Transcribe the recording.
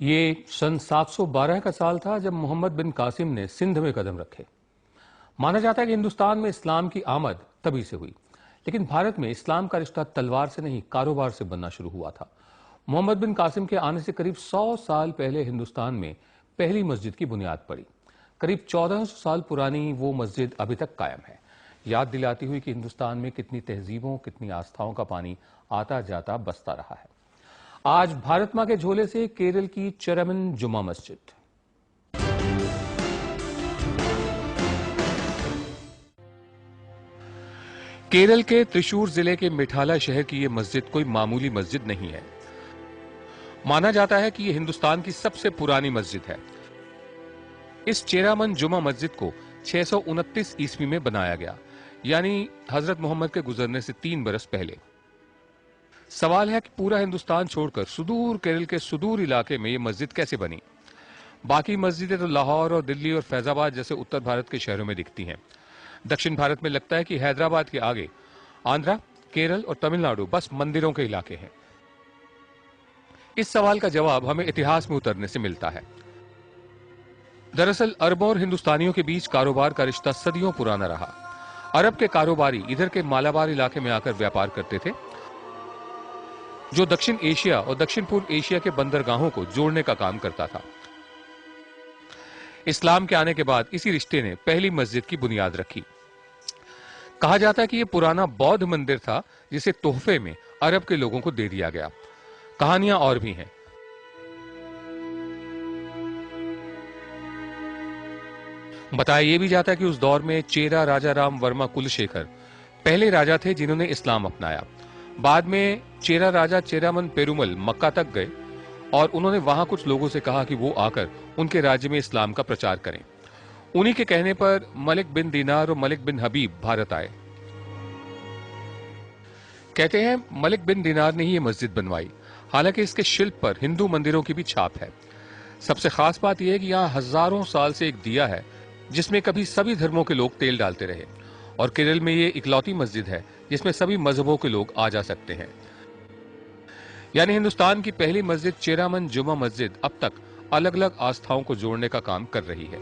ये सन 712 का साल था जब मोहम्मद बिन कासिम ने सिंध में कदम रखे। माना जाता है कि हिंदुस्तान में इस्लाम की आमद तभी से हुई, लेकिन भारत में इस्लाम का रिश्ता तलवार से नहीं, कारोबार से बनना शुरू हुआ था। मोहम्मद बिन कासिम के आने से करीब 100 साल पहले हिंदुस्तान में पहली मस्जिद की बुनियाद पड़ी। करीब 1400 साल पुरानी वो मस्जिद अभी तक कायम है, याद दिलाती हुई कि हिंदुस्तान में कितनी तहजीबों, कितनी आस्थाओं का पानी आता जाता बसता रहा है। आज भारत मां के झोले से केरल की चेरामन जुमा मस्जिद। केरल के त्रिशूर जिले के मिठाला शहर की यह मस्जिद कोई मामूली मस्जिद नहीं है। माना जाता है कि यह हिंदुस्तान की सबसे पुरानी मस्जिद है। इस चेरामन जुमा मस्जिद को 629 ईस्वी में बनाया गया, यानी हजरत मोहम्मद के गुजरने से 3 बरस पहले। सवाल है कि पूरा हिंदुस्तान छोड़कर सुदूर केरल के सुदूर इलाके में यह मस्जिद कैसे बनी। बाकी मस्जिदें तो लाहौर और दिल्ली और फैजाबाद जैसे उत्तर भारत के शहरों में दिखती हैं। दक्षिण भारत में लगता है कि हैदराबाद के आगे आंध्रा, केरल और तमिलनाडु बस मंदिरों के इलाके हैं। इस सवाल का जवाब हमें इतिहास में उतरने से मिलता है। दरअसल अरबों और हिंदुस्तानियों के बीच कारोबार का रिश्ता सदियों पुराना रहा। अरब के कारोबारी इधर के मालाबार इलाके में आकर व्यापार करते थे, जो दक्षिण एशिया और दक्षिण पूर्व एशिया के बंदरगाहों को जोड़ने का काम करता था। इस्लाम के आने के बाद इसी रिश्ते ने पहली मस्जिद की बुनियाद रखी। कहा जाता है कि यह पुराना बौद्ध मंदिर था जिसे तोहफे में अरब के लोगों को दे दिया गया। कहानियां और भी हैं। बताया यह भी जाता है कि उस दौर में चेरा राजा राम वर्मा कुलशेखर पहले राजा थे जिन्होंने इस्लाम अपनाया। बाद में चेरा राजा चेरामन पेरुमल मक्का तक गए और उन्होंने वहां कुछ लोगों से कहा कि वो आकर उनके राज्य में इस्लाम का प्रचार करें। उन्हीं के कहने पर मलिक बिन दीनार और मलिक बिन हबीब भारत आए। कहते हैं मलिक बिन दीनार ने ही ये मस्जिद बनवाई। हालांकि इसके शिल्प पर हिंदू मंदिरों की भी छाप है। सबसे खास बात यह है कि यहाँ हजारों साल से एक दिया है जिसमें कभी सभी धर्मों के लोग तेल डालते रहे, और केरल में ये इकलौती मस्जिद है जिसमें सभी मजहबों के लोग आ जा सकते हैं। यानी हिंदुस्तान की पहली मस्जिद चेरामन जुमा मस्जिद अब तक अलग अलग आस्थाओं को जोड़ने का काम कर रही है।